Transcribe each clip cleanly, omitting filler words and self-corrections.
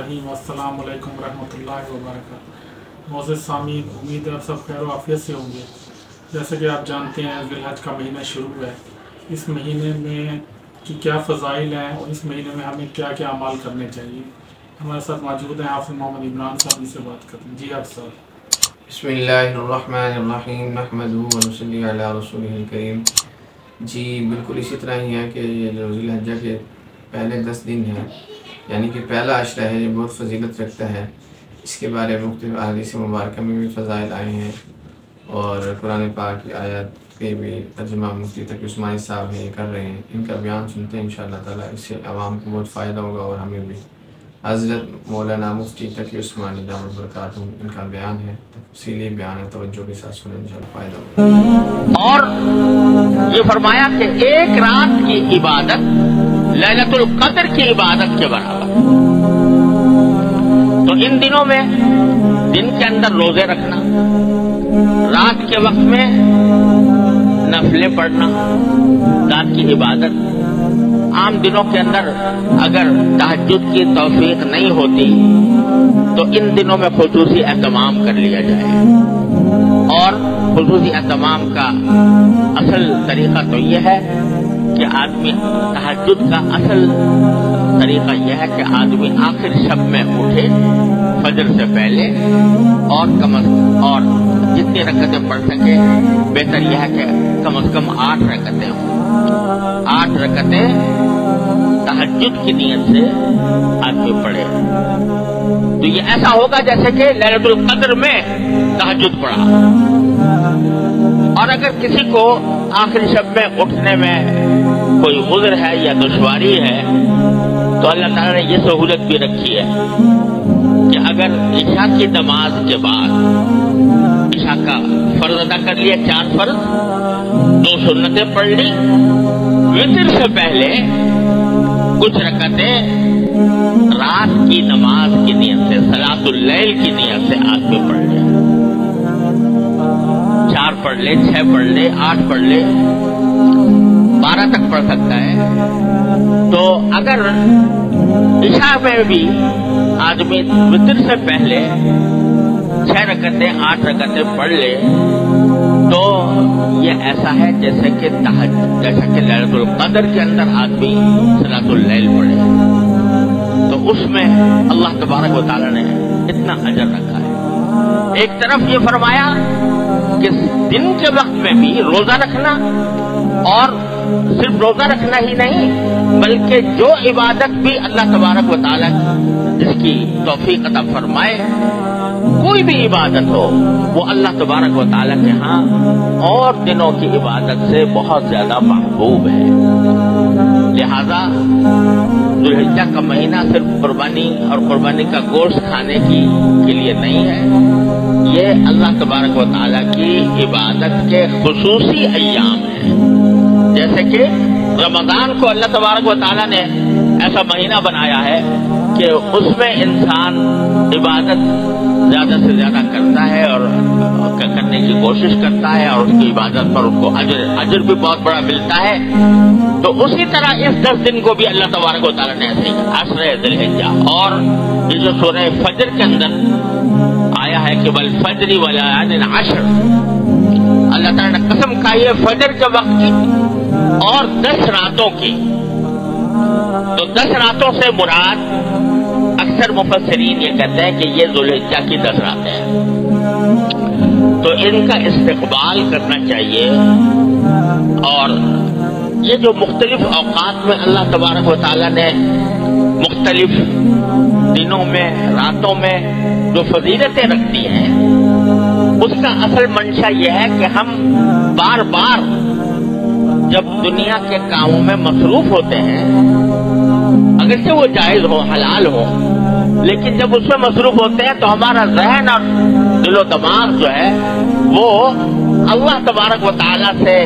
रहीम। अस्सलाम वालेकुम रहमतुल्लाहि व बरकातहू। मोअज़्ज़िज़ सामीन, उम्मीद है आप सब खैर आफियत से होंगे। जैसे कि आप जानते हैं ज़िलहज का महीना शुरू है। इस महीने में की क्या फ़ज़ाइल हैं और इस महीने में हमें क्या क्या अमाल करने चाहिए। हमारे साथ मौजूद हैं हाफ़िज़ मोहम्मद इमरान साहब, इनसे बात करते हैं। जी आप साहब। बिस्मिल्लाहिर्रहमानिर्रहीम नहमदुहु व नसल्ली अला रसूलिहिल करीम। जी बिल्कुल इसी तरह ही है कि ये जो ज़िलहज्जा के पहले 10 दिन हैं, यानी कि पहला अशरा है, ये बहुत फजीलत रखता है। इसके बारे में मुख्तलिफ़ अहादीस मुबारक में भी फ़ज़ाइल आए हैं और कुरान पाक की आयत के भी तर्जुमा मुफ्ती तकी उस्मानी साहब हैं कर रहे हैं। इनका बयान सुनते हैं इंशाअल्लाह ताला, इससे आवाम को बहुत फ़ायदा होगा और हमें भी। हज़रत मौलाना मुफ्ती तकी उस्मानी दामत बरकातहू इनका बयान है, तफसीली बयान है, तवज्जो के साथ सुने इंशाअल्लाह फ़ायदा होगा। और ये फरमाया कि एक रात की इबादत लैलतुल क़द्र की इबादत के बराबर। तो इन दिनों में दिन के अंदर रोजे रखना, रात के वक्त में नफले पढ़ना, रात की इबादत। आम दिनों के अंदर अगर तहज्जुद की तौफीक नहीं होती तो इन दिनों में खुसूसी एहतमाम कर लिया जाए। और खुसूसी एहतमाम का असल तरीका तो यह है कि आदमी तहज्जुद का असल तरीका यह है कि आदमी आखिर शब में उठे फजर से पहले और जितनी रकतें पढ़ सके, बेहतर यह है कि कम से कम 8 रकतें हों। 8 रकतें तहज्जुद की नीयत से आदमी पढ़े तो ये ऐसा होगा जैसे कि लैलतुल क़द्र में तहज्जुद पढ़ा। और अगर किसी को आखिरी शब में उठने में कोई उज़्र है या दुश्वारी है तो अल्लाह ताला ने ये सहूलत भी रखी है कि अगर इशा की नमाज के बाद इशा का फर्ज अदा कर लिया, 4 फर्ज, 2 सुन्नतें पढ़ ली, वितर से पहले कुछ रकतें रात की नमाज की नीयत से, सलातुल लैल की नीयत से आदमी पढ़ ले। 4 पढ़ ले, 6 पढ़ ले, 8 पढ़ ले, 12 तक पढ़ सकता है। तो अगर इशा में भी आदमी वितर से पहले 6 रकतें, 8 रकतें पढ़ ले तो ये ऐसा है जैसे कि लैलतुल क़द्र के अंदर आदमी सलातुल लैल पढ़े। तो उसमें अल्लाह तबारक व तआला ने इतना अजर रखा है। एक तरफ ये फरमाया कि दिन के वक्त में भी रोजा रखना, और सिर्फ रोजा रखना ही नहीं बल्कि जो इबादत भी अल्लाह तबारक व तआला जिसकी तौफीक अता फरमाए, कोई भी इबादत हो वो अल्लाह तबारक व तआला के यहाँ और दिनों की इबादत से बहुत ज्यादा महबूब है। लिहाजा ज़ुल्हिज्जा का महीना सिर्फ कुर्बानी और कुर्बानी का गोश्त खाने के लिए नहीं है, ये अल्लाह तबारक व तआला की इबादत के खुसूसी अय्याम है। जैसे कि रमजान को अल्लाह तबारक व तआला ने ऐसा महीना बनाया है कि उसमें इंसान इबादत ज्यादा से ज्यादा करता है और करने की कोशिश करता है और उसकी इबादत पर उसको अजर भी बहुत बड़ा मिलता है। तो उसी तरह इस 10 दिन को भी अल्लाह तबारक व तआला ने ऐसे ही अशरे ज़िलहिज्जा, और ये जो सूरह फजर के अंदर आया है कि वल फज्रि व लयालिन अश्र, अल्लाह ताला ने कसम खाई है फजर के वक्त की और 10 रातों की। तो 10 रातों से मुराद अक्सर मुफस्सिरीन ये कहते हैं कि ये ज़ुल्हिज्जा की 10 रातें हैं, तो इनका इस्तिक़बाल करना चाहिए। और ये जो मुख्तलिफ औक़ात में अल्लाह तबारक व तआला ने मुख्तलिफ दिनों में, रातों में जो फजीलतें रख दी हैं, उसका असल मंशा यह है कि हम बार बार जब दुनिया के कामों में मसरूफ होते हैं, अगरचे वो जायज हो, हलाल हो, लेकिन जब उसमें मसरूफ होते हैं तो हमारा ज़हन और दिलो दिमाग जो है वो अल्लाह तबारक व तआला से,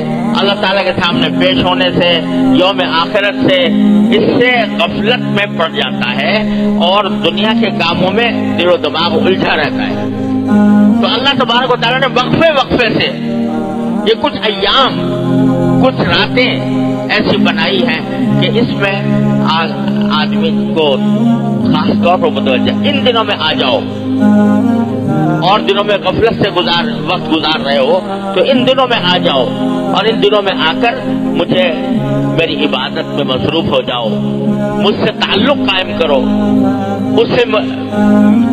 अल्लाह ताला के सामने पेश होने से, यौम आखिरत से, इससे गफलत में पड़ जाता है और दुनिया के कामों में दिलो दिमाग उलझा रहता है। तो अल्लाह तबारक व तआला ने वक्फे वक्फे से ये कुछ अय्याम, कुछ रातें ऐसी बनाई हैं कि इसमें आदमी को खास तौर पर मुतवज्जा, इन दिनों में आ जाओ। और दिनों में गफलत से वक्त गुजार रहे हो तो इन दिनों में आ जाओ, और इन दिनों में आकर मुझे मेरी इबादत में मसरूफ हो जाओ, मुझसे ताल्लुक कायम करो। उससे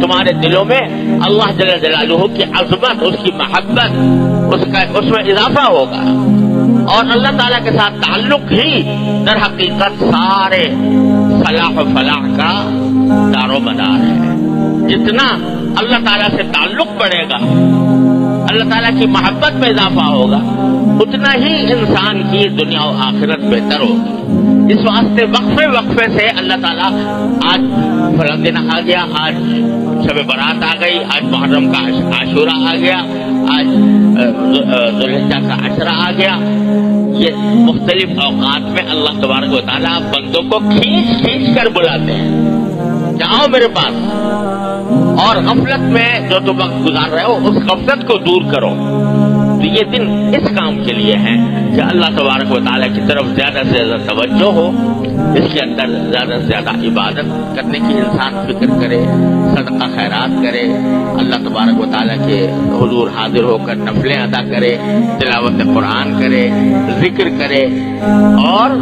तुम्हारे दिलों में अल्लाह जल्ल जलालुहु की अज़मत, उसकी मोहब्बत, उसमें इजाफा होगा। और अल्लाह ताला के साथ ताल्लुक ही दर हकीकत सारे फलाह का दारो मदार है। जितना अल्लाह ताला से ताल्लुक बढ़ेगा, अल्लाह ताला की मोहब्बत में इजाफा होगा, उतना ही इंसान की दुनिया और आखिरत बेहतर होगी। इस वास्ते वक्फे से अल्लाह ताला आज फला दिन आ गया, आज शब बारात आ गई, आज मुहर्रम का आशूरा आ गया, आज ज़ुल्हिज्जा का अशरा आ गया। ये मुख्तलिफ औकात में अल्लाह तबारक व तआला बंदों को खींच कर बुलाते हैं, जाओ मेरे पास। और गफलत में जो तुम वक्त गुजार रहे हो उस गफलत को दूर करो। तो ये दिन इस काम के लिए है कि अल्लाह तबारक व तआला की तरफ ज्यादा से ज्यादा तवज्जो हो, इसके अंदर ज्यादा से ज्यादा इबादत करने की इंसान फिक्र करे, सदका खैरात करे, अल्लाह तबारक व तआला के हुजूर हाजिर होकर नफलें अदा करे, तिलावत कुरान करे, जिक्र करे, और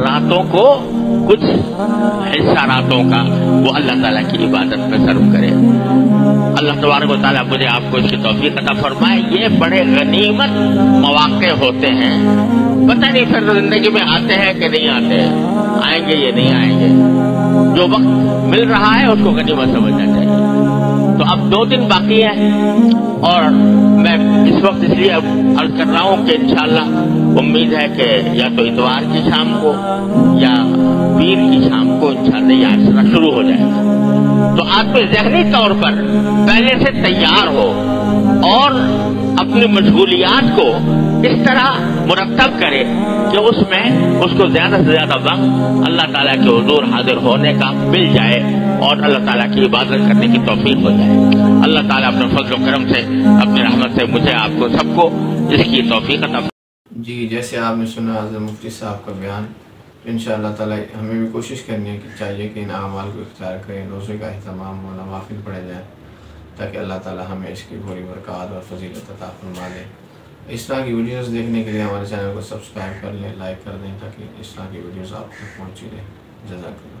रातों को कुछ हिस्सा रातों का वो अल्लाह ताला की इबादत में सर्व करे। अल्लाह तबारक व तआला मुझे आपको इसकी तौफीक अता फरमाए। ये बड़े गनीमत मौके होते हैं, पता नहीं फिर जिंदगी में आते हैं कि नहीं आते, आएंगे ये नहीं आएंगे। जो वक्त मिल रहा है उसको गनीमत समझना चाहिए। तो अब 2 दिन बाकी है, और मैं इस वक्त इसलिए अर्ज कर रहा हूँ कि इंशाअल्लाह उम्मीद है कि या तो इतवार की शाम को या पीर की शाम को इंशाअल्लाह ये आशरा शुरू हो जाएगा। तो आप ज़हनी तौर पर पहले से तैयार हो और अपनी मशगूलियात को इस तरह मुरतब करे कि उसमें उसको ज्यादा से ज्यादा वक्त अल्लाह ताला के हुजूर हाजिर होने का मिल जाए और अल्लाह ताला की इबादत करने की तौफीक हो जाए। अल्लाह ताला अपने फज़ल व करम से, अपनी रहमत से मुझे आपको सबको इसकी तौफीक अता। जी, जैसे आपने सुना हज़रत मुफ्ती साहब का बयान, इंशाअल्लाह ताला हमें भी कोशिश करनी है कि चाहिए कि इन अमाल को इख्तियार करें, रोज़े का अहतमाम व नवाफिल पढ़े जाएँ, ताकि अल्लाह ताला हमें इसकी पूरी बरकत और फजीलत अता फरमा दे। इस तरह की वीडियोस देखने के लिए हमारे चैनल को सब्सक्राइब कर लें, लाइक कर दें, ताकि इस तरह की वीडियोस आप तक पहुँची रहें। जज़ाकल्लाह।